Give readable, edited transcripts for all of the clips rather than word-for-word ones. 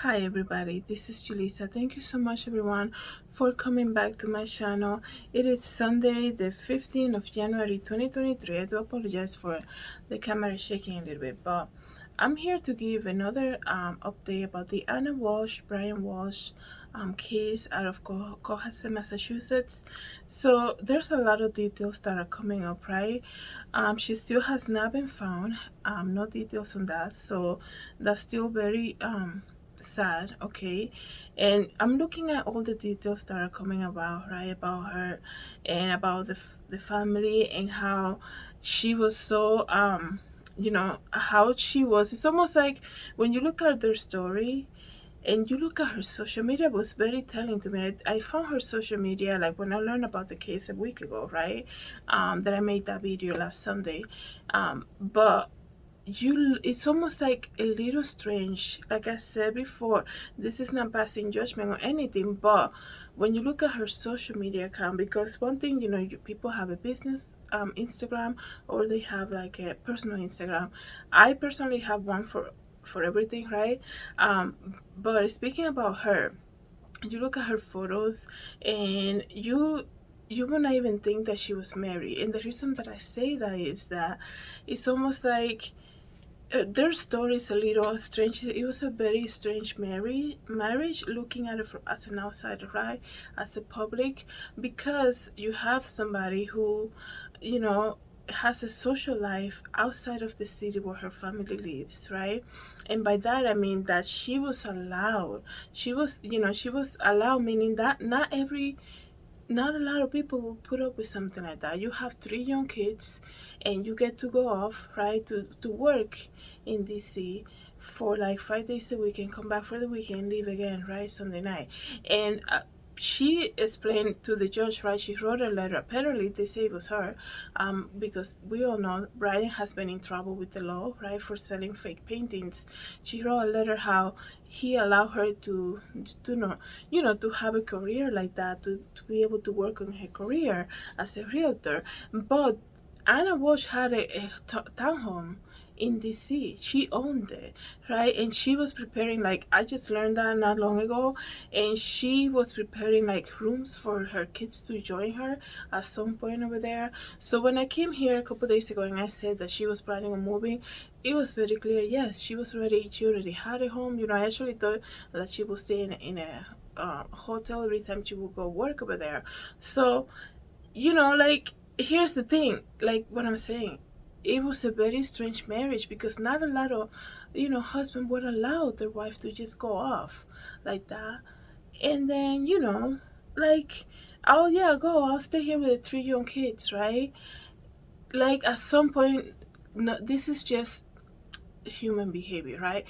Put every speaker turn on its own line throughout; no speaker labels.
Hi everybody, this is Julissa. Thank you so much everyone for coming back to my channel. It is Sunday the 15th of January 2023. I do apologize for the camera shaking a little bit, but I'm here to give another update about the Ana Walshe, Brian Walshe case out of Cohasset, Massachusetts. So there's a lot of details that are coming up, right? She still has not been found. No details on that, so that's still very sad. Okay, and I'm looking at all the details that are coming about, right, about her and about the family and how she was so how she was. It's almost like when you look at their story and you look at her social media, was very telling to me. I found her social media like when I learned about the case a week ago, right? That I made that video last Sunday. But it's almost like a little strange. Like I said before, this is not passing judgment or anything, but when you look at her social media account, because one thing, people have a business Instagram, or they have like a personal Instagram. I personally have one for everything, right? But speaking about her, you look at her photos and you will not even think that she was married. And the reason that I say that is that it's almost like their story is a little strange. It was a very strange marriage, looking at it as an outsider, right? As a public, because you have somebody who, you know, has a social life outside of the city where her family lives, right? And by that I mean that she was allowed. She was allowed, meaning that not a lot of people will put up with something like that. You have three young kids and you get to go off, right, to work in DC for like 5 days a week and come back for the weekend, leave again, right, Sunday night. And she explained to the judge, right, she wrote a letter. Apparently they say it was her, because we all know Brian has been in trouble with the law, right, for selling fake paintings. She wrote a letter how he allowed her to know, to have a career like that, to be able to work on her career as a realtor. But Ana Walsh had a townhome in DC. She owned it, right? And she was preparing, like, I just learned that not long ago, and she was preparing like rooms for her kids to join her at some point over there. So when I came here a couple days ago and I said that she was planning on moving, it was very clear. Yes, she was ready. She already had a home. I actually thought that she was staying in a hotel every time she would go work over there. So, like, here's the thing, like what I'm saying, it was a very strange marriage because not a lot of husband would allow their wife to just go off like that. And then, like, oh yeah, go, I'll stay here with the three young kids, right? Like, at some point, no, this is just human behavior, right?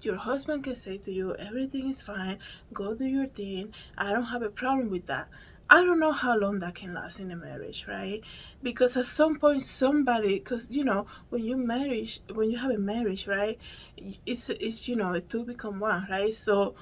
Your husband can say to you, everything is fine, go do your thing, I don't have a problem with that. I don't know how long that can last in a marriage, right? Because at some point somebody, because when you have a marriage, right, it's two become one, right? So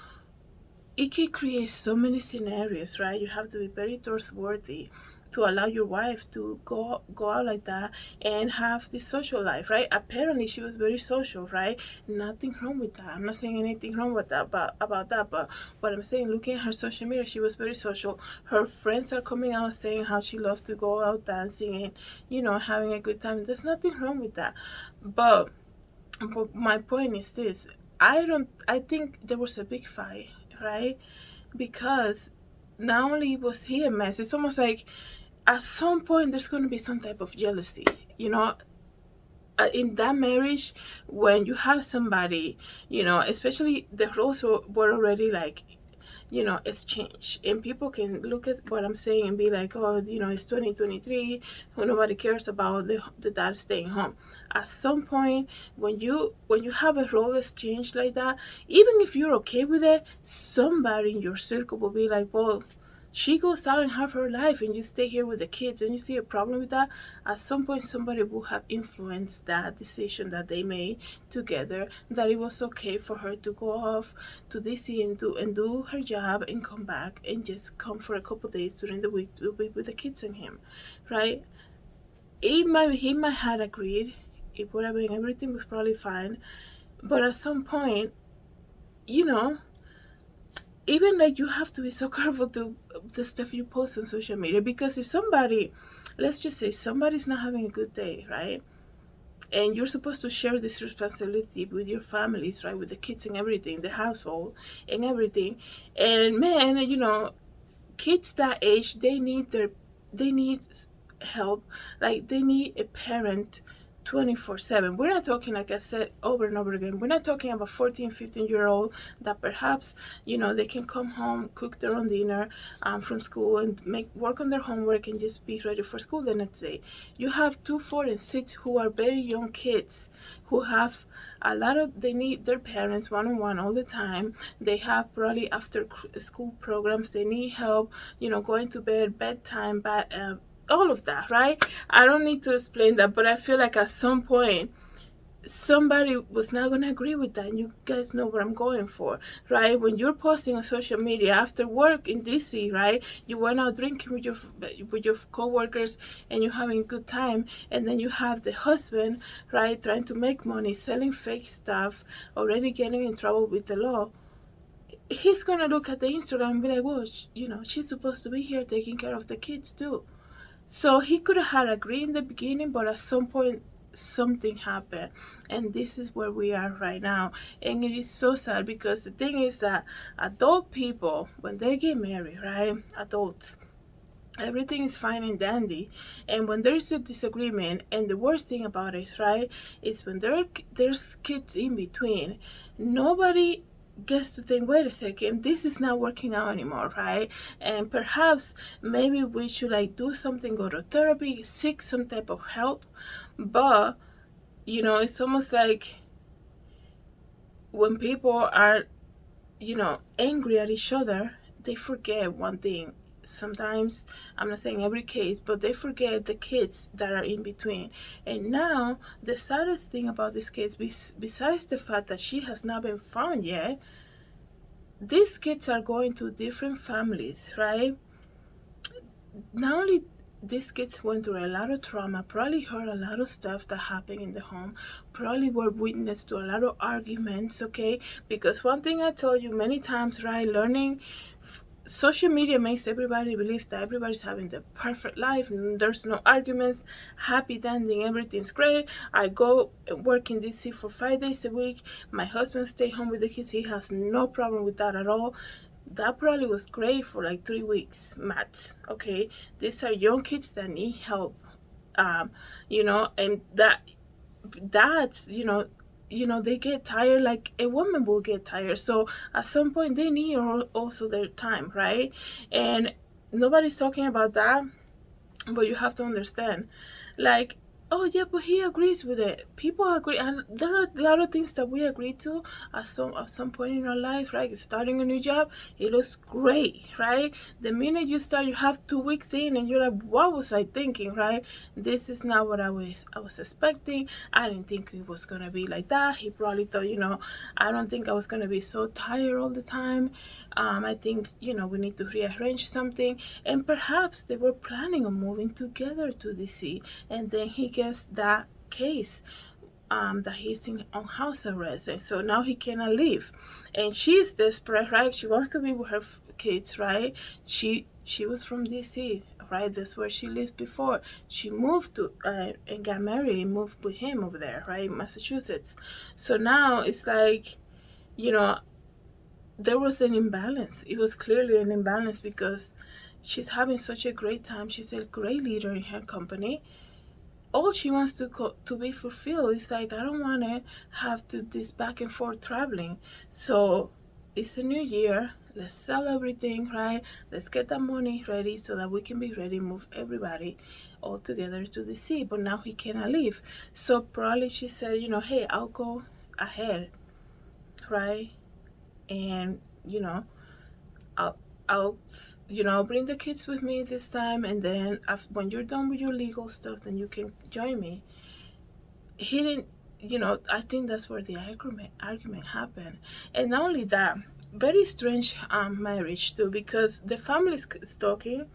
it can create so many scenarios, right? You have to be very trustworthy to allow your wife to go out like that and have this social life, right? Apparently she was very social, right? Nothing wrong with that. I'm not saying anything wrong with that, but about that, but what I'm saying, looking at her social media, she was very social. Her friends are coming out saying how she loved to go out dancing and having a good time. There's nothing wrong with that. But my point is this: I think there was a big fight, right? Because not only was he a mess, it's almost like at some point there's going to be some type of jealousy, in that marriage. When you have somebody, especially the roles were already like, it's changed, and people can look at what I'm saying and be like, oh, it's 2023, nobody cares about the dad staying home. At some point, when you have a role that's changed like that, even if you're okay with it, somebody in your circle will be like, well, she goes out and have her life and you stay here with the kids, and you see a problem with that. At some point somebody will have influenced that decision that they made together, that it was okay for her to go off to DC and do her job and come back and just come for a couple days during the week to be with the kids and him, right? He might had agreed, it would have been, everything was probably fine, but at some point you know, even like you have to be so careful to the stuff you post on social media, because if somebody, let's just say somebody's not having a good day, right? And you're supposed to share this responsibility with your families, right? With the kids and everything, the household and everything. And man, kids that age, they need help, like they need a parent 24/7. We're not talking, like I said over and over again, we're not talking about 14-15 year old that perhaps they can come home, cook their own dinner from school, and make work on their homework and just be ready for school the next day. You have 2, 4, and 6 who are very young kids who have a lot of, they need their parents one-on-one all the time. They have probably after school programs, they need help, going to bed, bedtime, but all of that, right? I don't need to explain that, but I feel like at some point somebody was not going to agree with that, and you guys know what I'm going for, right? When you're posting on social media after work in DC, right, you went out drinking with your co-workers and you're having a good time, and then you have the husband, right, trying to make money selling fake stuff, already getting in trouble with the law. He's gonna look at the Instagram and be like, well, she's supposed to be here taking care of the kids too. So he could have had agreed in the beginning, but at some point something happened, and this is where we are right now. And it is so sad, because the thing is that adult people, when they get married, right, adults, everything is fine and dandy, and when there's a disagreement, and the worst thing about it, right, is when there's kids in between, nobody gets to think, wait a second, this is not working out anymore, right? And perhaps maybe we should like do something, go to therapy, seek some type of help. But it's almost like when people are angry at each other, they forget one thing. Sometimes, I'm not saying every case, but they forget the kids that are in between. And now, the saddest thing about this case, besides the fact that she has not been found yet, these kids are going to different families, right? Not only these kids went through a lot of trauma, probably heard a lot of stuff that happened in the home, probably were witness to a lot of arguments, okay? Because one thing I told you many times, right, learning social media makes everybody believe that everybody's having the perfect life, there's no arguments, happy ending, everything's great. I go work in DC for 5 days a week, my husband stay home with the kids, he has no problem with that at all. That probably was great for like 3 weeks max, okay? These are young kids that need help, and that's they get tired, like a woman will get tired. So at some point they need also their time, right? And nobody's talking about that, but you have to understand, like, oh yeah, but he agrees with it, people agree, and there are a lot of things that we agree to at some point in our life, right? Starting a new job, it looks great, right? The minute you start, you have 2 weeks in and you're like, what was I thinking, right? This is not what I was expecting. I didn't think it was gonna be like that. He probably thought, I don't think I was gonna be so tired all the time. I think we need to rearrange something, and perhaps they were planning on moving together to DC, and then he gets that case, that he's on house arrest, and so now he cannot leave, and she's desperate, right? She wants to be with her kids, right? She was from DC, right? That's where she lived before. She moved to and got married and moved with him over there, right, Massachusetts. So now it's like, you know there was an imbalance. It was clearly an imbalance, because she's having such a great time. She's a great leader in her company. All she wants to be fulfilled is like, I don't want to have to this back and forth traveling. So it's a new year. Let's sell everything, right? Let's get that money ready so that we can be ready, move everybody all together to the sea. But now he cannot leave. So probably she said, hey, I'll go ahead, right? And I'll I'll bring the kids with me this time, and then when you're done with your legal stuff, then you can join me. He didn't, I think that's where the argument happened. And not only that, very strange marriage too, because the family's talking.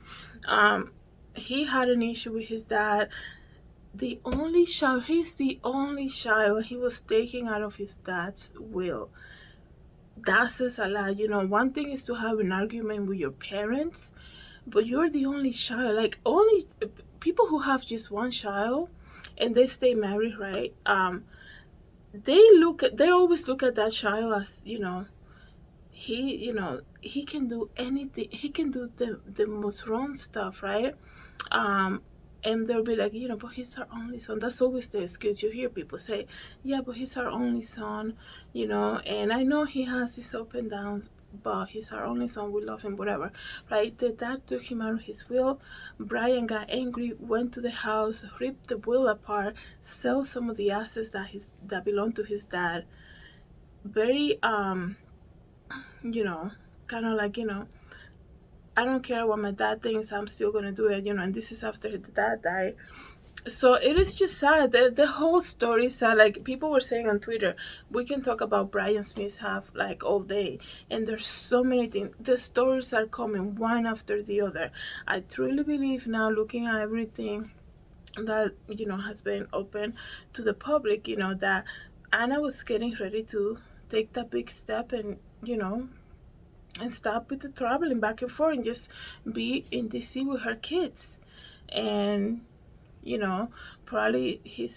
He had an issue with his dad. He's the only child. He was taken out of his dad's will. that says a lot. One thing is to have an argument with your parents, but you're the only child. Like, only people who have just one child and they stay married, right? They always look at that child as, he can do anything. He can do the most wrong stuff, right? um and they'll be like, but he's our only son. That's always the excuse you hear people say. Yeah, but he's our only son. And I know he has his up and downs, but he's our only son. We love him, whatever. Right? The dad took him out of his will. Brian got angry, went to the house, ripped the will apart, sell some of the assets that belonged to his dad. Very you know kind of like, I don't care what my dad thinks, I'm still gonna do it. And this is after the dad died. So it is just sad. The whole story is sad. Like, people were saying on Twitter, we can talk about Brian Smith have like all day, and there's so many things. The stories are coming one after the other. I truly believe now, looking at everything that has been open to the public, that Anna was getting ready to take that big step, and stop with the traveling back and forth and just be in DC with her kids. And you know probably she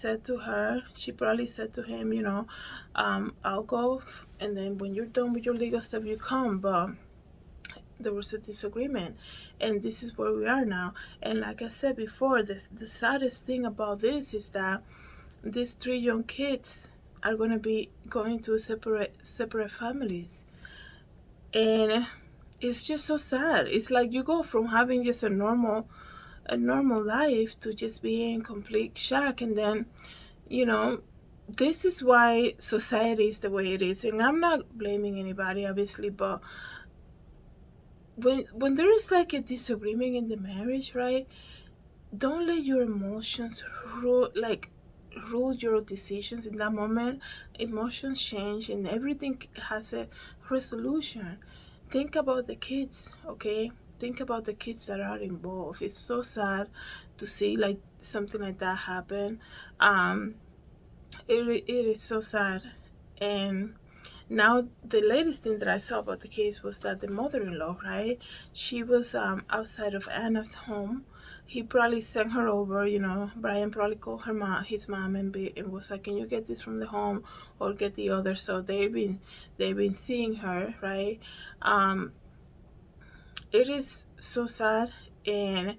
probably said to him, I'll go, and then when you're done with your legal stuff, you come. But there was a disagreement, and this is where we are now. And like I said before, the saddest thing about this is that these three young kids are going to be going to separate families. And it's just so sad. It's like you go from having just a normal life to just being in complete shock. And then, you know this is why society is the way it is. And I'm not blaming anybody, obviously, but when there is like a disagreement in the marriage, right, don't let your emotions rule your decisions in that moment. Emotions change, and everything has a resolution. Think about the kids, okay? Think about the kids that are involved. It's so sad to see like something like that happen. It is so sad. And now the latest thing that I saw about the case was that the mother-in-law, right, she was outside of Anna's home. He probably sent her over. Brian probably called his mom, and was like, can you get this from the home or get the other? So they've been seeing her, right? It is so sad. And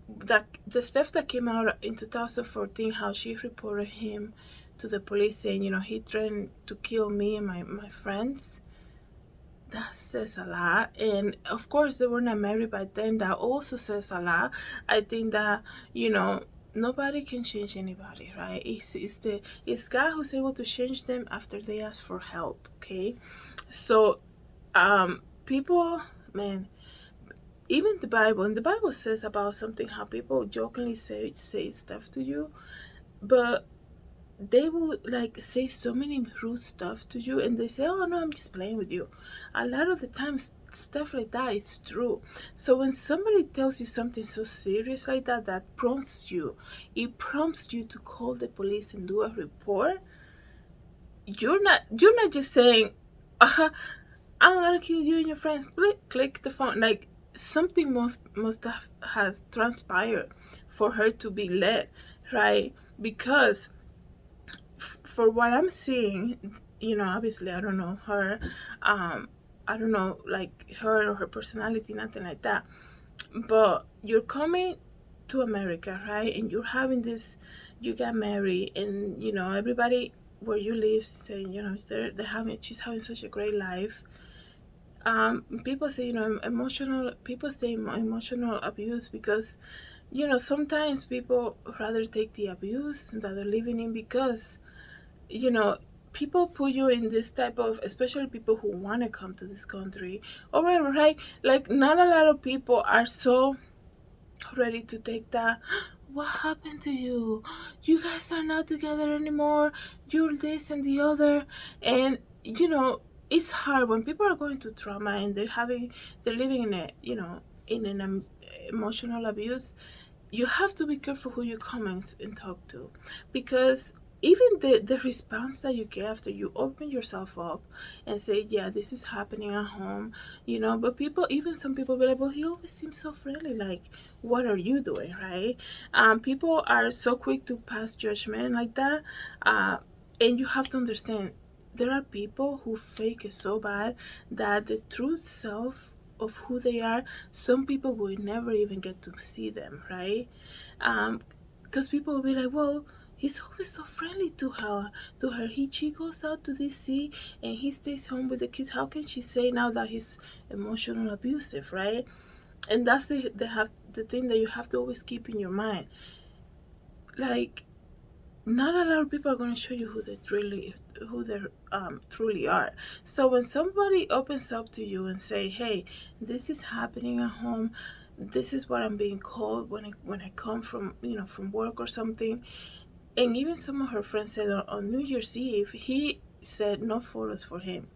that the stuff that came out in 2014, how she reported him to the police, saying, he threatened to kill me and my friends, that says a lot. And of course, they were not married by then. That also says a lot. I think that, nobody can change anybody, right? It's God who's able to change them after they ask for help, okay? So people, man, even in the Bible says about something, how people jokingly say stuff to you, but they will like say so many rude stuff to you, and they say, oh no, I'm just playing with you. A lot of the times stuff like that is true. So when somebody tells you something so serious like that, it prompts you to call the police and do a report. You're not just saying, I'm gonna kill you and your friends. Click the phone. Like, something must have has transpired for her to be let, right? Because for what I'm seeing, obviously I don't know her. I don't know like her or her personality, nothing like that. But you're coming to America, right? And you're having this. You got married, and everybody where you live saying, they're having she's having such a great life. People say, emotional abuse, because sometimes people rather take the abuse that they're living in, because you know people put you in this type of, especially people who want to come to this country or whatever, right? Like, not a lot of people are so ready to take that. What happened to you? You guys are not together anymore. You're this and the other. And it's hard when people are going through trauma and they're living in an emotional abuse. You have to be careful who you come and talk to, because even the response that you get after you open yourself up and say, yeah, this is happening at home, but people, even some people be like, well, he always seems so friendly, like, what are you doing, right? People are so quick to pass judgment like that. And you have to understand, there are people who fake it so bad that the true self of who they are, some people will never even get to see them, right? Because people will be like, well, he's always so friendly to her. She goes out to the sea and he stays home with the kids. How can she say now that he's emotional abusive, right? And that's the thing that you have to always keep in your mind. Like, not a lot of people are going to show you who they truly are. So when somebody opens up to you and say, hey, this is happening at home, this is what I'm being called when I come from from work or something. And even some of her friends said on New Year's Eve, he said no photos for him.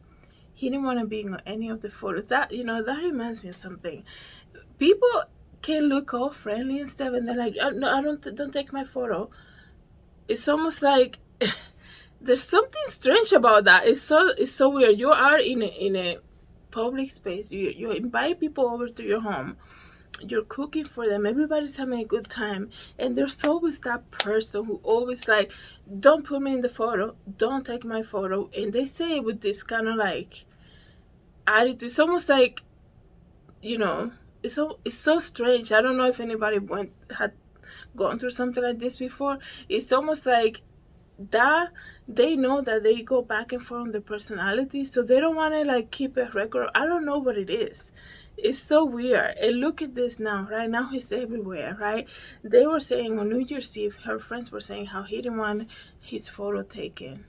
He didn't want to be in any of the photos. That reminds me of something. People can look all friendly and stuff, and they're like, oh, no, I don't take my photo. It's almost like there's something strange about that. It's so weird. You are in a public space. You invite people over to your home. You're cooking for them. Everybody's having a good time, and there's always that person who always like, don't put me in the photo. Don't take my photo. And they say it with this kind of like attitude. It's almost like, it's so strange. I don't know if anybody had gone through something like this before. It's almost like that they know that they go back and forth on their personality, so they don't want to like keep a record. I don't know what it is. It's so weird. And look at this now. Right now he's everywhere, right? They were saying on New Year's Eve, her friends were saying how he didn't want his photo taken.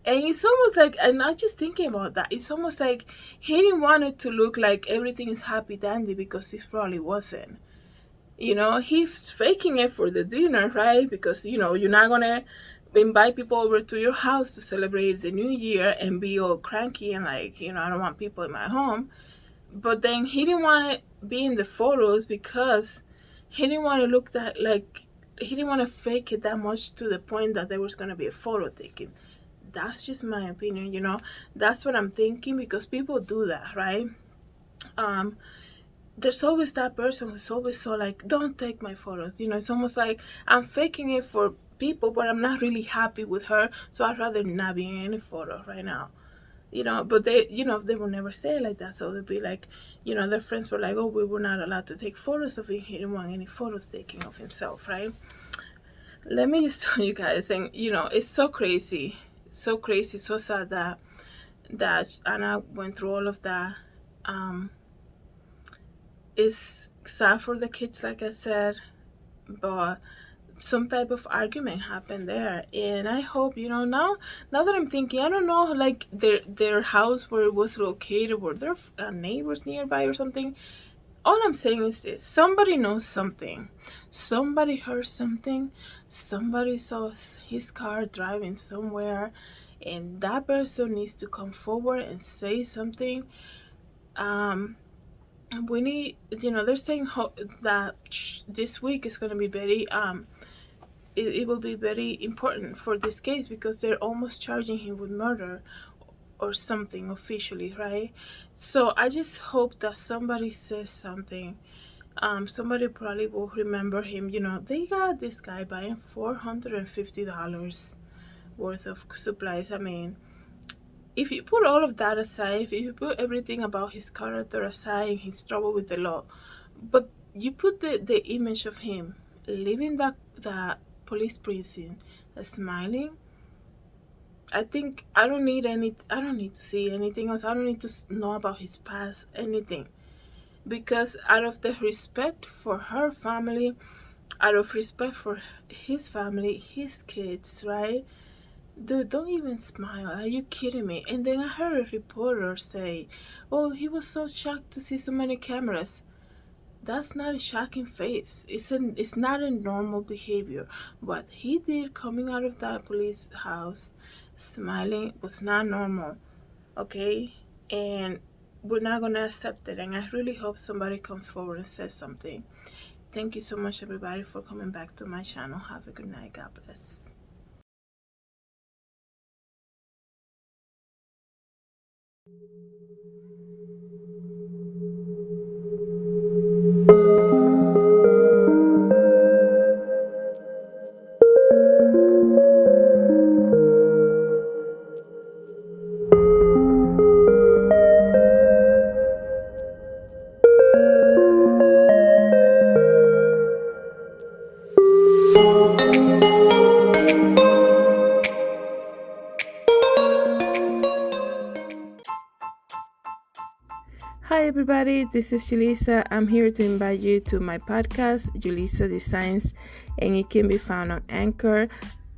And it's almost like, I'm not just thinking about that, it's almost like he didn't want it to look like everything is happy dandy, because it probably wasn't. He's faking it for the dinner, right? Because you're not gonna invite people over to your house to celebrate the new year and be all cranky and like, I don't want people in my home. But then he didn't want to be in the photos because he didn't want to look that like, he didn't want to fake it that much to the point that there was going to be a photo taken. That's just my opinion. That's what I'm thinking, because people do that, right? There's always that person who's always so like, don't take my photos. It's almost like I'm faking it for people, but I'm not really happy with her, so I'd rather not be in any photo right now. But they will never say it like that. So they'll be like, their friends were like, oh, we were not allowed to take photos of him. He didn't want any photos taken of himself, right? Let me just tell you guys, and it's so crazy, so sad that Anna went through all of that. It's sad for the kids, like I said, but some type of argument happened there. And I hope, now that I'm thinking, I don't know, like their house where it was located, were there neighbors nearby or something. All I'm saying is this: somebody knows something, somebody heard something, somebody saw his car driving somewhere, and that person needs to come forward and say something. We need, they're saying that this week is going to be very it will be very important for this case, because they're almost charging him with murder or something officially, right? So I just hope that somebody says something. Somebody probably will remember him. They got this guy buying $450 worth of supplies. I mean, if you put all of that aside, if you put everything about his character aside and his trouble with the law, but you put the image of him leaving that police precinct smiling, I think I don't need to see anything else. I don't need to know about his past, anything. Because out of the respect for her family, out of respect for his family, his kids, right? Dude, don't even smile. Are you kidding me? And then I heard a reporter say, oh, he was so shocked to see so many cameras. That's not a shocking face. It's not a normal behavior. What he did coming out of that police house smiling was not normal. Okay? And we're not gonna accept it. And I really hope somebody comes forward and says something. Thank you so much, everybody, for coming back to my channel. Have a good night. God bless. Hi everybody, this is Julissa. I'm here to invite you to my podcast, JulissaDesigns, and it can be found on Anchor,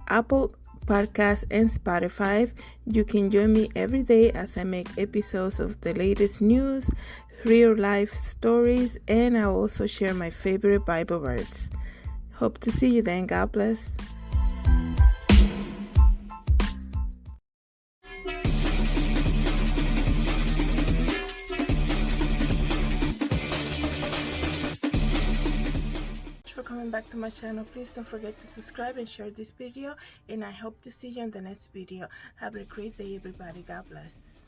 Apple Podcasts, and Spotify. You can join me every day as I make episodes of the latest news, real life stories, and I also share my favorite Bible verse. Hope to see you then. God bless. For coming back to my channel, please don't forget to subscribe and share this video, and I hope to see you in the next video. Have a great day everybody. God bless.